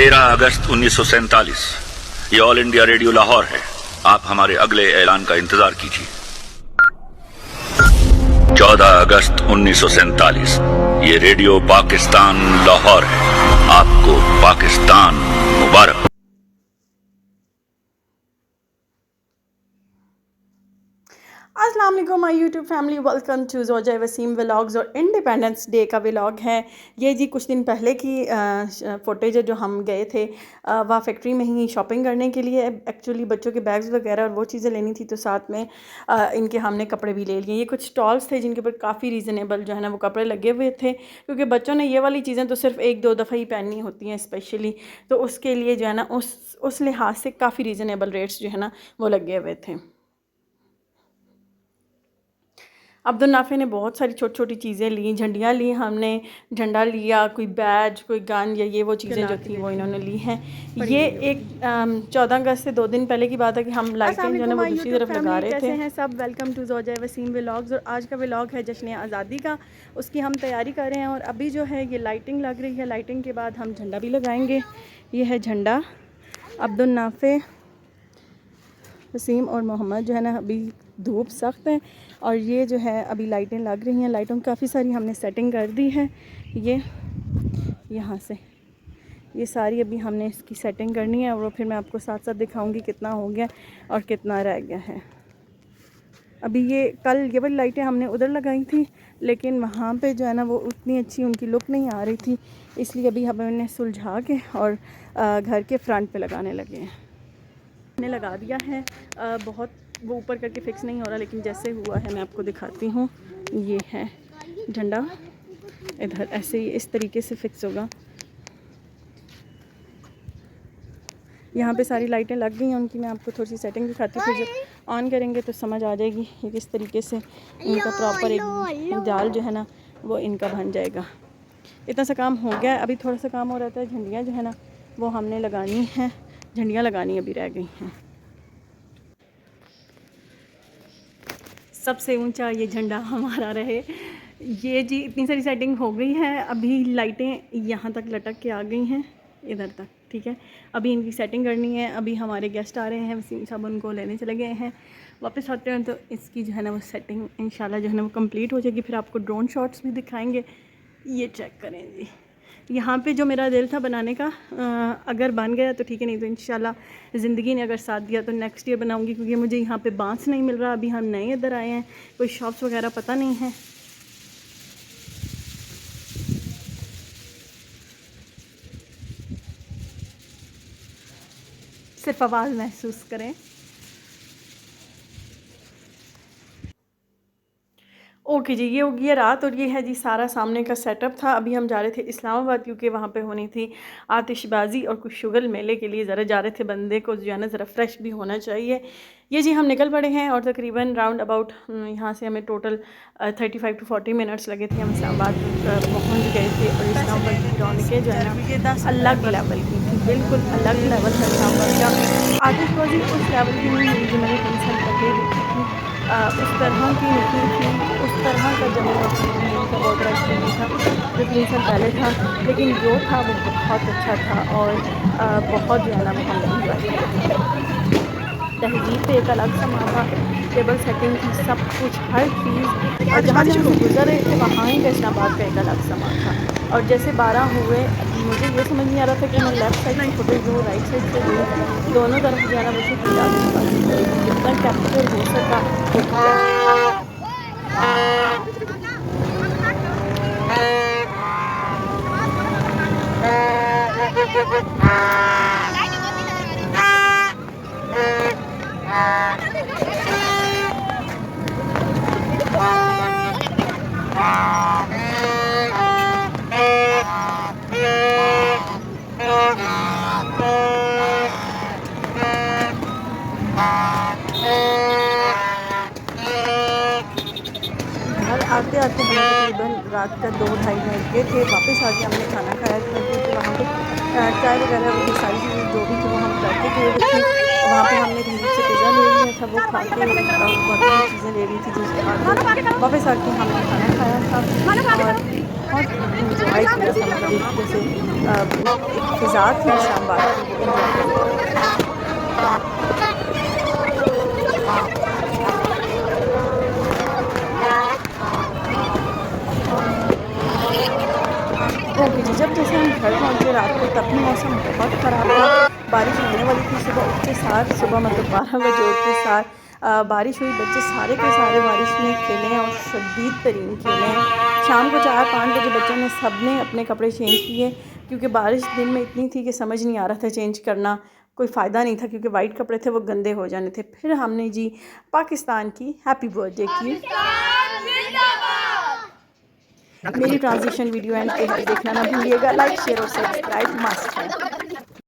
13 अगस्त 1947 ये all India radio Lahore है। आप हमारे अगले ऐलान का इंतजार कीजिए। 14 अगस्त 1947 ये रेडियो पाकिस्तान लाहौर है। आपको पाकिस्तान मुबारक। अस्सलाम वालेकुम my YouTube family, welcome to Zoja Wasim vlogs. और इंडिपेंडेंस डे का व्लॉग है ये जी। कुछ दिन पहले की फुटेज है जो हम गए थे वहाँ फैक्ट्री में ही शॉपिंग करने के लिए। एक्चुअली बच्चों के बैग्स वगैरह और वो चीज़ें लेनी थी, तो साथ में इनके हमने कपड़े भी ले लिए। ये कुछ स्टॉल्स थे जिनके ऊपर काफ़ी रीज़नेबल जो है ना वो कपड़े लगे हुए थे, क्योंकि बच्चों ने ये वाली चीज़ें तो सिर्फ एक दो दफ़ा ही पहननी होती हैं स्पेशली, तो उसके लिए जो है ना उस लिहाज से काफ़ी रीज़नेबल रेट्स जो है ना वो लगे हुए थे। अब्दुल नाफे ने बहुत सारी छोटी छोटी चीज़ें ली, झंडियाँ ली, हमने झंडा लिया, कोई बैज, कोई गन या ये वो चीज़ें जो थी वो इन्होंने ली हैं। ये एक 14 अगस्त से 2 दिन पहले की बात है कि हम लाइटें जो है ना वो दूसरी तरफ लगा रहे थे। कैसे हैं सब, welcome to Zoja Wasim vlogs. और आज का व्लॉग है जश्न आज़ादी का, उसकी हम तैयारी कर रहे हैं। और अभी जो है ये लाइटिंग लग रही है, लाइटिंग के बाद हम झंडा भी लगाएँगे। ये है झंडा। अब्दुल नाफे, वसीम और मोहम्मद जो है ना अभी धूप सख्त है और ये जो है अभी लाइटें लग रही हैं। लाइटों की काफ़ी सारी हमने सेटिंग कर दी है। ये यहाँ से ये सारी अभी हमने इसकी सेटिंग करनी है और फिर मैं आपको साथ साथ दिखाऊंगी कितना हो गया और कितना रह गया है। अभी ये कल ये वाली लाइटें हमने उधर लगाई थी, लेकिन वहाँ पे जो है ना वो उतनी अच्छी उनकी लुक नहीं आ रही थी, इसलिए अभी हम इन्हें सुलझा के और घर के फ्रंट पे लगाने लगे हैं। मैंने लगा दिया है, बहुत वो ऊपर करके फिक्स नहीं हो रहा, लेकिन जैसे हुआ है मैं आपको दिखाती हूँ। ये है झंडा, इधर ऐसे ही इस तरीके से फिक्स होगा। यहाँ पे सारी लाइटें लग गई हैं उनकी, मैं आपको थोड़ी सी सेटिंग दिखाती हूँ। फिर जब ऑन करेंगे तो समझ आ जाएगी ये किस तरीके से इनका प्रॉपर एक जाल जो है ना वो इनका बन जाएगा। इतना सा काम हो गया है, अभी थोड़ा सा काम हो रहा है। झंडियाँ जो है ना वो हमने लगानी है, झंडियाँ लगानी अभी रह गई हैं। सबसे ऊंचा ये झंडा हमारा रहे। ये जी इतनी सारी सेटिंग हो गई है, अभी लाइटें यहाँ तक लटक के आ गई हैं इधर तक, ठीक है। अभी इनकी सेटिंग करनी है। अभी हमारे गेस्ट आ रहे हैं, वसीम साहब उनको लेने चले गए हैं। वापस आते हैं तो इसकी जो है ना वो सेटिंग इंशाल्लाह जो है ना वो कंप्लीट हो जाएगी। फिर आपको ड्रोन शॉट्स भी दिखाएंगे। ये चेक करें जी, यहाँ पे जो मेरा दिल था बनाने का, अगर बन गया तो ठीक है, नहीं तो इंशाल्लाह ज़िंदगी ने अगर साथ दिया तो नेक्स्ट ईयर बनाऊंगी, क्योंकि मुझे यहाँ पे बांस नहीं मिल रहा। अभी हम नए इधर आए हैं, कोई शॉप्स वगैरह पता नहीं है। सिर्फ आवाज़ महसूस करें। ओके जी, ये हो गई है रात और ये है जी सारा सामने का सेटअप था। अभी हम जा रहे थे इस्लामाबाद, क्योंकि वहाँ पे होनी थी आतिशबाजी और कुछ शुगर मेले के लिए ज़रा जा रहे थे। बंदे को जो है ना ज़रा फ्रेश भी होना चाहिए। ये जी हम निकल पड़े हैं और तकरीबन राउंड अबाउट यहाँ से हमें टोटल 35 to 40 मिनट्स लगे थे। हम इस्लामाबाद पहुँच गए थे और इस्लामाबाद की रौनकें जो है ना अलग लेवल की थी, बिल्कुल अलग लेवल था इस्लामाबाद का। आतिशबाजी उस लेवल की नहीं जो मैंने 3 साल पहले देखी थी, उस तरह की नहीं थी, उस तरह का जमीन का बहुत एक्सपीरियंस था जो 3 साल पहले था, लेकिन जो था वो बहुत अच्छा था और बहुत जो है ना वो हम एंजॉय किया। तहजीब पे एक अलग समा था, टेबल सेटिंग थी, सब कुछ हर चीज़। और जहाँ जहाँ से गुजर रहे थे वहाँ ही इस्लामाबाद का एक अलग समा था। और जैसे 12 हुए, मुझे ये समझ नहीं आ रहा था कि मैं लेफ़्ट साइड से फुटेज दूँ, राइट साइड से दूँ, दोनों तरफ जो है ना मुझे जितना कैप्चर हो सका। घर आते आते हमें तकरीबन रात का 2-2:30 बज गए थे। वापस आके हमने खाना खाया था, क्योंकि वहाँ पे चाय वगैरह वो सारी चीज़ें जो भी थी वो हम करके गए थे। वहाँ पे हमने कहीं से पिज़्ज़ा ले लिया था, वो खा के बहुत सारी चीज़ें ले रही थी जिसके बाद वापस आके हमने खाना खाया था। और बहुत इंजॉय किया था, मतलब एक जैसे एक फिज़ा थी इस्लामाबाद की, वो enjoy ओके जी। जब जैसे हम घर पहुँचे रात को, तब भी मौसम बहुत ख़राब था, बारिश होने वाली थी। सुबह उठते सार, सुबह मतलब 12 बजे उठते सार बारिश हुई। बच्चे सारे के सारे बारिश में खेले और शदीद तरीन खेले। शाम को 4-5 बजे बच्चों ने सब ने अपने कपड़े चेंज किए, क्योंकि बारिश दिन में इतनी थी कि समझ नहीं आ रहा था चेंज करना, कोई फ़ायदा नहीं था, क्योंकि वाइट कपड़े थे वो गंदे हो जाने थे। फिर हमने जी पाकिस्तान की हैप्पी बर्थडे की। मेरी ट्रांजिशन वीडियो एंड पे देखना ना भूलिएगा। लाइक शेयर और सब्सक्राइब मस्ट है।